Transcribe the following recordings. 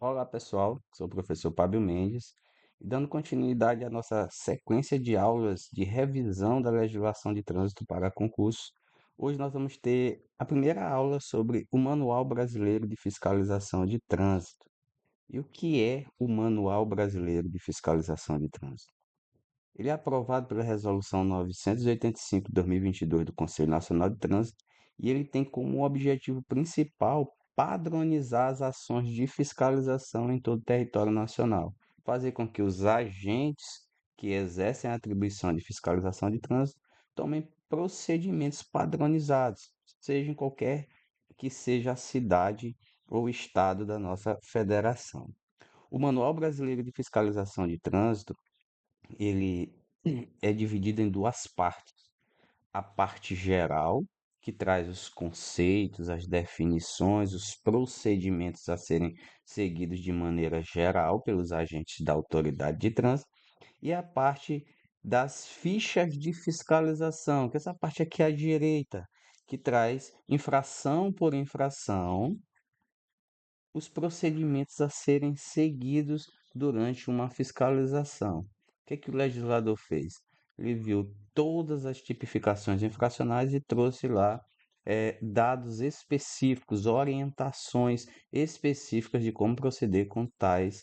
Olá pessoal, sou o professor Pablo Mendes e dando continuidade à nossa sequência de aulas de revisão da legislação de trânsito para concurso. Hoje nós vamos ter a primeira aula sobre o Manual Brasileiro de Fiscalização de Trânsito. E o que é o Manual Brasileiro de Fiscalização de Trânsito? Ele é aprovado pela Resolução 985 de 2022 do Conselho Nacional de Trânsito e ele tem como objetivo principal padronizar as ações de fiscalização em todo o território nacional, fazer com que os agentes que exercem a atribuição de fiscalização de trânsito tomem procedimentos padronizados, seja em qualquer que seja a cidade ou estado da nossa federação. O Manual Brasileiro de Fiscalização de Trânsito ele é dividido em duas partes. A parte geral, que traz os conceitos, as definições, os procedimentos a serem seguidos de maneira geral pelos agentes da autoridade de trânsito, e a parte das fichas de fiscalização, que essa parte aqui à direita, que traz infração por infração os procedimentos a serem seguidos durante uma fiscalização. O que o legislador fez? Ele viu todas as tipificações infracionais e trouxe lá dados específicos, orientações específicas de como proceder com tais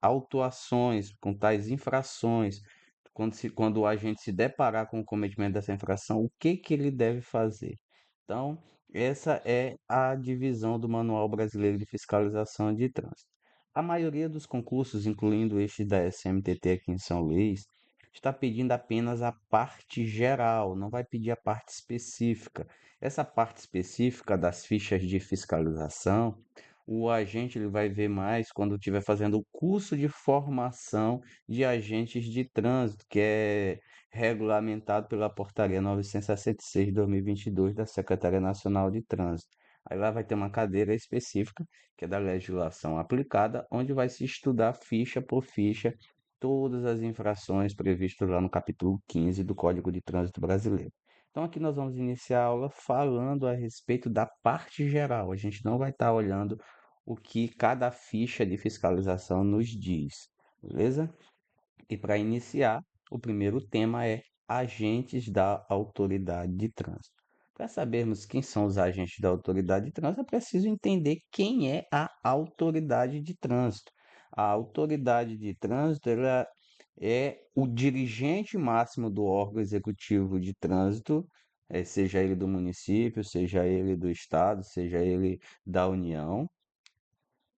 autuações, com tais infrações. Quando o agente se deparar com o cometimento dessa infração, o que ele deve fazer? Então, essa é a divisão do Manual Brasileiro de Fiscalização de Trânsito. A maioria dos concursos, incluindo este da SMTT aqui em São Luís, está pedindo apenas a parte geral, não vai pedir a parte específica. Essa parte específica das fichas de fiscalização, o agente ele vai ver mais quando estiver fazendo o curso de formação de agentes de trânsito, que é regulamentado pela Portaria 966 de 2022 da Secretaria Nacional de Trânsito. Aí lá vai ter uma cadeira específica, que é da legislação aplicada, onde vai se estudar ficha por ficha todas as infrações previstas lá no capítulo 15 do Código de Trânsito Brasileiro. Então aqui nós vamos iniciar a aula falando a respeito da parte geral. A gente não vai estar olhando o que cada ficha de fiscalização nos diz, beleza? E para iniciar, o primeiro tema é agentes da autoridade de trânsito. Para sabermos quem são os agentes da autoridade de trânsito, é preciso entender quem é a autoridade de trânsito. A autoridade de trânsito ela é o dirigente máximo do órgão executivo de trânsito, seja ele do município, seja ele do estado, seja ele da União,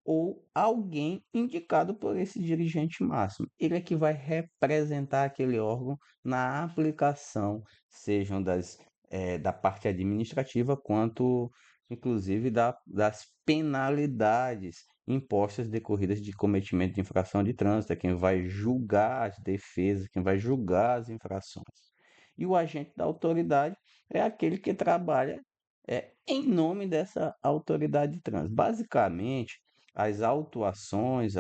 ou alguém indicado por esse dirigente máximo. Ele é que vai representar aquele órgão na aplicação, sejam da parte administrativa, quanto inclusive das penalidades impostas decorridas de cometimento de infração de trânsito, é quem vai julgar as defesas, quem vai julgar as infrações. E o agente da autoridade é aquele que trabalha em nome dessa autoridade de trânsito. Basicamente, as autuações,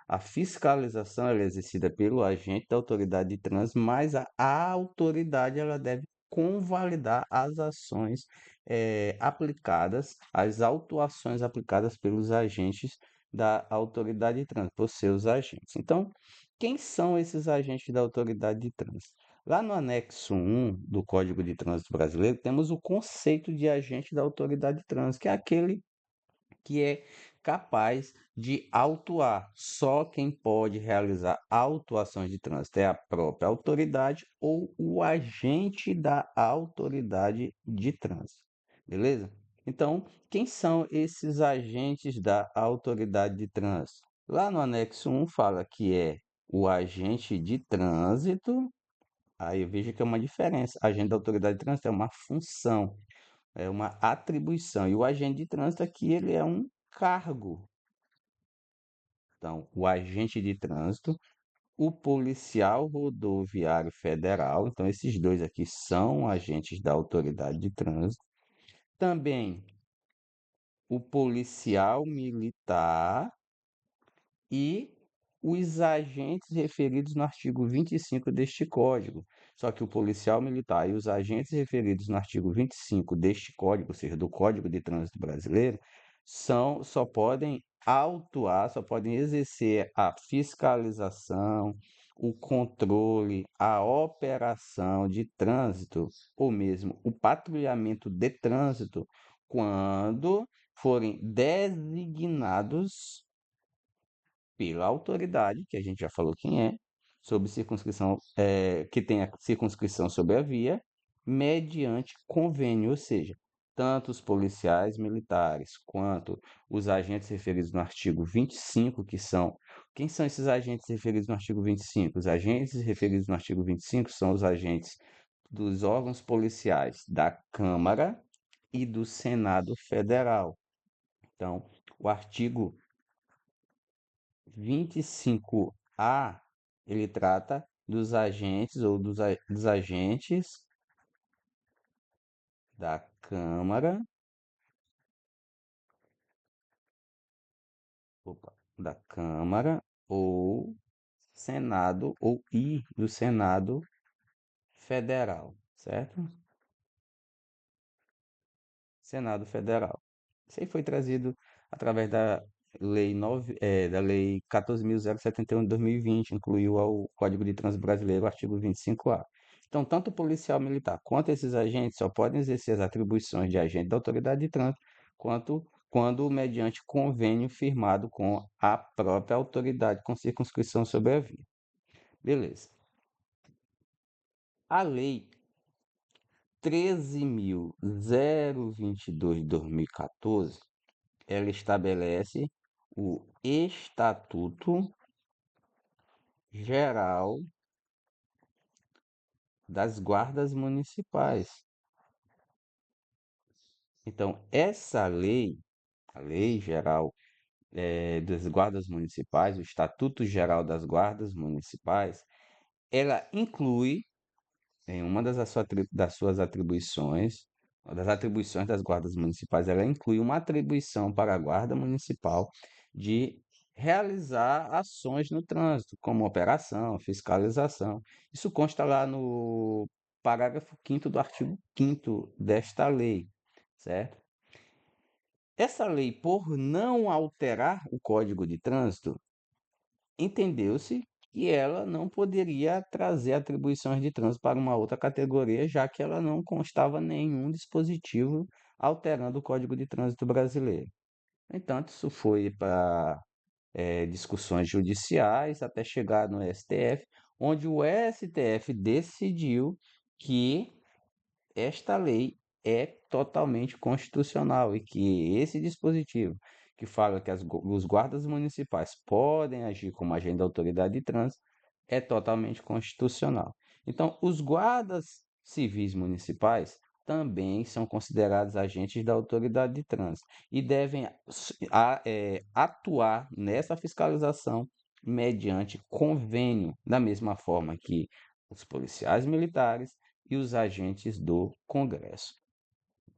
a fiscalização ela é exercida pelo agente da autoridade de trânsito, mas a autoridade ela deve convalidar as ações aplicadas, as autuações aplicadas pelos agentes da autoridade de trânsito, por seus agentes. Então, quem são esses agentes da autoridade de trânsito? Lá no anexo 1 do Código de Trânsito Brasileiro, temos o conceito de agente da autoridade de trânsito, que é aquele que é capaz de autuar. Só quem pode realizar autuações de trânsito é a própria autoridade ou o agente da autoridade de trânsito. Beleza? Então, quem são esses agentes da autoridade de trânsito? Lá no anexo 1 fala que é o agente de trânsito. Aí veja que é uma diferença. Agente da autoridade de trânsito é uma função, é uma atribuição. E o agente de trânsito aqui, ele é um cargo. Então, o agente de trânsito, o policial rodoviário federal, então esses dois aqui são agentes da autoridade de trânsito. Também o policial militar e os agentes referidos no artigo 25 deste Código. Só que o policial militar e os agentes referidos no artigo 25 deste Código, ou seja, do Código de Trânsito Brasileiro, só podem autuar, só podem exercer a fiscalização, o controle, a operação de trânsito, ou mesmo o patrulhamento de trânsito, quando forem designados pela autoridade, que a gente já falou quem é, sob circunscrição, que tem a circunscrição sobre a via, mediante convênio, ou seja, tanto os policiais militares quanto os agentes referidos no artigo 25, que são. Quem são esses agentes referidos no artigo 25? Os agentes referidos no artigo 25 são os agentes dos órgãos policiais da Câmara e do Senado Federal. Então, o artigo 25A, ele trata dos agentes ou dos agentes da Câmara, da Câmara ou Senado e do Senado Federal, certo? Senado Federal. Isso aí foi trazido através da da Lei 14.071 de 2020, incluiu ao Código de Trânsito Brasileiro, o artigo 25A. Então, tanto o policial militar quanto esses agentes só podem exercer as atribuições de agente da autoridade de trânsito quanto quando mediante convênio firmado com a própria autoridade com circunscrição sobre a via. Beleza. A Lei 13.022 de 2014, ela estabelece o Estatuto Geral das Guardas Municipais. Então, essa lei, a Lei Geral das Guardas Municipais, o Estatuto Geral das Guardas Municipais, ela inclui em uma das suas atribuições, uma das atribuições das guardas municipais, ela inclui uma atribuição para a guarda municipal de realizar ações no trânsito, como operação, fiscalização. Isso consta lá no parágrafo 5º do artigo 5º desta lei, certo? Essa lei, por não alterar o Código de Trânsito, entendeu-se que ela não poderia trazer atribuições de trânsito para uma outra categoria, já que ela não constava nenhum dispositivo alterando o Código de Trânsito brasileiro. No entanto, isso foi para discussões judiciais até chegar no STF, onde o STF decidiu que esta lei é totalmente constitucional e que esse dispositivo que fala que os guardas municipais podem agir como agente da autoridade de trânsito é totalmente constitucional. Então, os guardas civis municipais também são considerados agentes da autoridade de trânsito e devem atuar nessa fiscalização mediante convênio, da mesma forma que os policiais militares e os agentes do Congresso.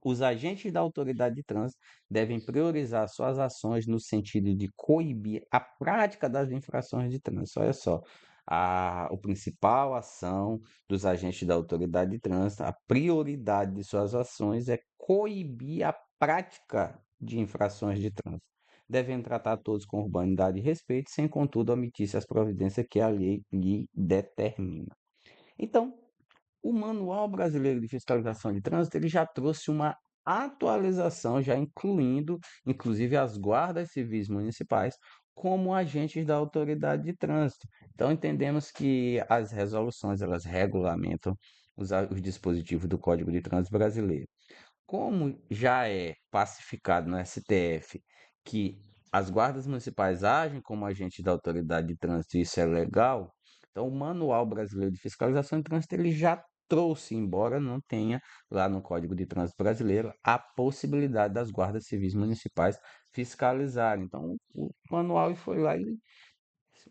Os agentes da autoridade de trânsito devem priorizar suas ações no sentido de coibir a prática das infrações de trânsito. Olha só, a principal ação dos agentes da autoridade de trânsito, a prioridade de suas ações é coibir a prática de infrações de trânsito. Devem tratar todos com urbanidade e respeito, sem contudo omitir as providências que a lei lhe determina. Então, o Manual Brasileiro de Fiscalização de Trânsito, ele já trouxe uma atualização, já incluindo, inclusive, as guardas civis municipais como agentes da autoridade de trânsito. Então, entendemos que as resoluções, elas regulamentam os dispositivos do Código de Trânsito Brasileiro. Como já é pacificado no STF que as guardas municipais agem como agentes da autoridade de trânsito, e isso é legal, então o Manual Brasileiro de Fiscalização de Trânsito ele já trouxe, embora não tenha lá no Código de Trânsito Brasileiro, a possibilidade das guardas civis municipais fiscalizarem. Então o manual foi lá e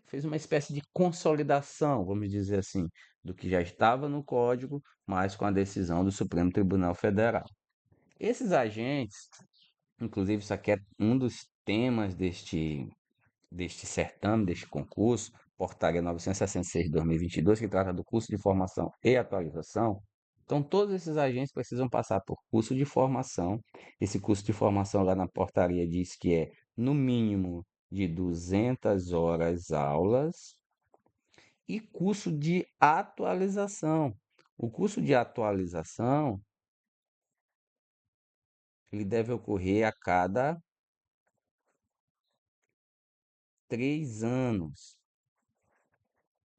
fez uma espécie de consolidação, vamos dizer assim, do que já estava no Código, mas com a decisão do Supremo Tribunal Federal. Esses agentes, inclusive isso aqui é um dos temas deste certame, deste concurso, Portaria 966 de 2022, que trata do curso de formação e atualização. Então, todos esses agentes precisam passar por curso de formação. Esse curso de formação lá na portaria diz que é, no mínimo, de 200 horas aulas e curso de atualização. O curso de atualização, ele deve ocorrer a cada 3 anos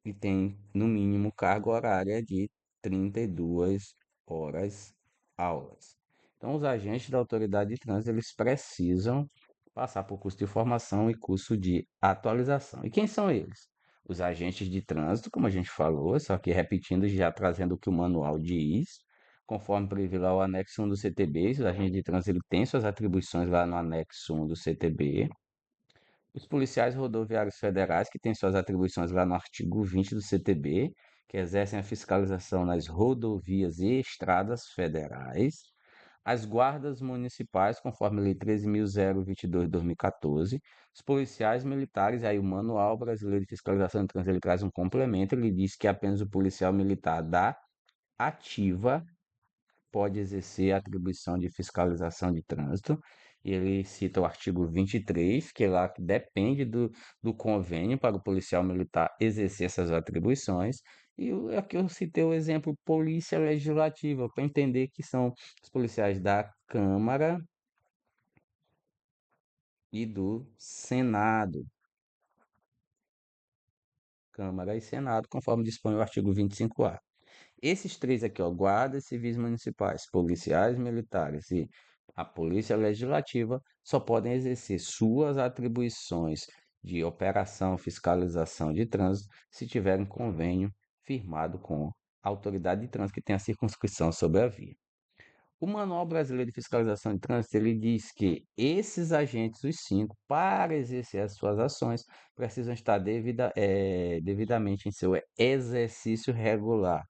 e tem, no mínimo, carga horária de 32 horas aulas. Então, os agentes da autoridade de trânsito, eles precisam passar por curso de formação e curso de atualização. E quem são eles? Os agentes de trânsito, como a gente falou, só que repetindo, já trazendo o que o manual diz, conforme previsto lá o anexo 1 do CTB, os agentes de trânsito ele tem suas atribuições lá no anexo 1 do CTB. Os policiais rodoviários federais, que têm suas atribuições lá no artigo 20 do CTB, que exercem a fiscalização nas rodovias e estradas federais. As guardas municipais, conforme a Lei 13.022 de 2014. Os policiais militares, aí o Manual Brasileiro de Fiscalização de Trânsito, ele traz um complemento, ele diz que apenas o policial militar da ativa pode exercer a atribuição de fiscalização de trânsito. E ele cita o artigo 23, que é lá que depende do convênio para o policial militar exercer essas atribuições. E aqui eu citei o exemplo Polícia Legislativa, para entender que são os policiais da Câmara e do Senado. Câmara e Senado, conforme dispõe o artigo 25A. Esses três aqui, ó, guardas civis municipais, policiais militares e a polícia legislativa, só podem exercer suas atribuições de operação, fiscalização de trânsito, se tiverem convênio firmado com a autoridade de trânsito que tem a circunscrição sobre a via. O Manual Brasileiro de Fiscalização de Trânsito, ele diz que esses agentes, os cinco, para exercer as suas ações, precisam estar devidamente em seu exercício regular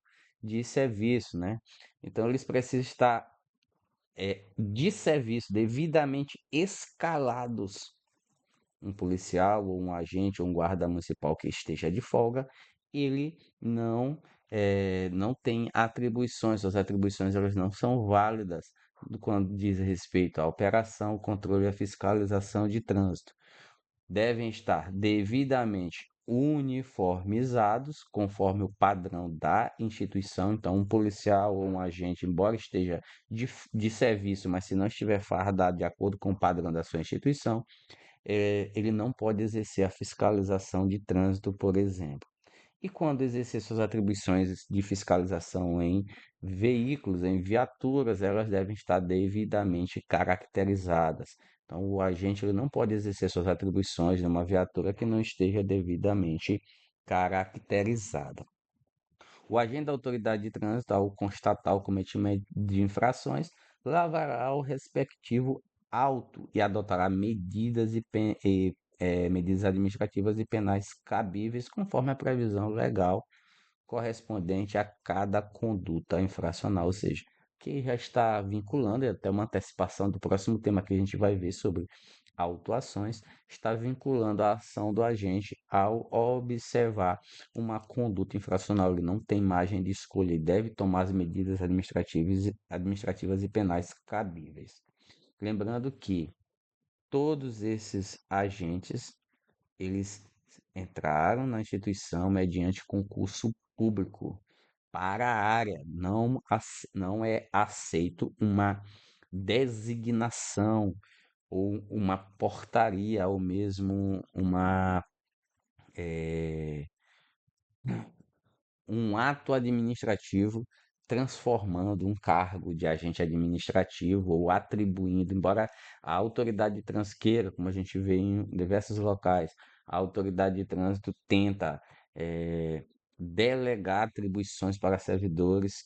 de serviço, né? Então, eles precisam estar de serviço, devidamente escalados. Um policial ou um agente ou um guarda municipal que esteja de folga, ele não tem atribuições, as atribuições elas não são válidas quando diz respeito à operação, controle e à fiscalização de trânsito. Devem estar devidamente uniformizados, conforme o padrão da instituição. Então, um policial ou um agente, embora esteja de serviço, mas se não estiver fardado de acordo com o padrão da sua instituição, ele não pode exercer a fiscalização de trânsito, por exemplo. E quando exercer suas atribuições de fiscalização em veículos, em viaturas, elas devem estar devidamente caracterizadas. Então, o agente ele não pode exercer suas atribuições numa viatura que não esteja devidamente caracterizada. O agente da autoridade de trânsito, ao constatar o cometimento de infrações, lavrará o respectivo auto e adotará medidas administrativas e penais cabíveis conforme a previsão legal correspondente a cada conduta infracional, ou seja, que já está vinculando, e até uma antecipação do próximo tema que a gente vai ver sobre autuações, está vinculando a ação do agente ao observar uma conduta infracional. Ele não tem margem de escolha, ele deve tomar as medidas administrativas e penais cabíveis. Lembrando que todos esses agentes, eles entraram na instituição mediante concurso público para a área. Não é aceito uma designação ou uma portaria ou mesmo eh, um ato administrativo transformando um cargo de agente administrativo ou atribuindo, embora a autoridade de trânsito queira, como a gente vê em diversos locais, a autoridade de trânsito tenta delegar atribuições para servidores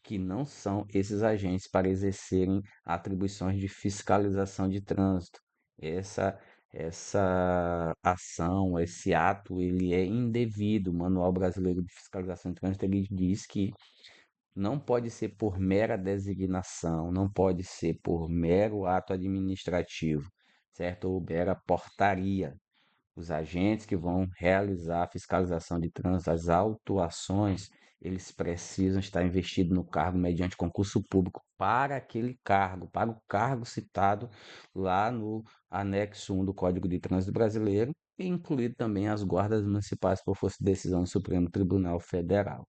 que não são esses agentes para exercerem atribuições de fiscalização de trânsito. Essa essa ação, esse ato, ele é indevido. O Manual Brasileiro de Fiscalização de Trânsito ele diz que não pode ser por mera designação, não pode ser por mero ato administrativo, certo? Ou mera portaria. Os agentes que vão realizar a fiscalização de trânsito, as autuações, eles precisam estar investidos no cargo mediante concurso público para aquele cargo, para o cargo citado lá no anexo 1 do Código de Trânsito Brasileiro, e incluído também as guardas municipais por força de decisão do Supremo Tribunal Federal.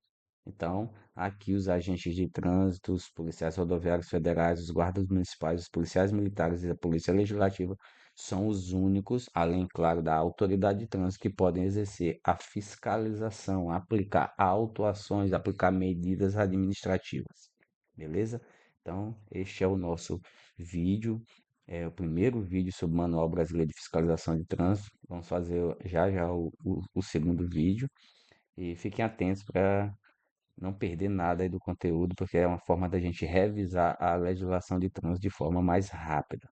Então, aqui os agentes de trânsito, os policiais rodoviários federais, os guardas municipais, os policiais militares e a polícia legislativa são os únicos, além, claro, da autoridade de trânsito, que podem exercer a fiscalização, aplicar autuações, aplicar medidas administrativas. Beleza? Então, este é o nosso vídeo, é o primeiro vídeo sobre o Manual Brasileiro de Fiscalização de Trânsito. Vamos fazer já já o segundo vídeo e fiquem atentos para não perder nada aí do conteúdo, porque é uma forma da gente revisar a legislação de trânsito de forma mais rápida.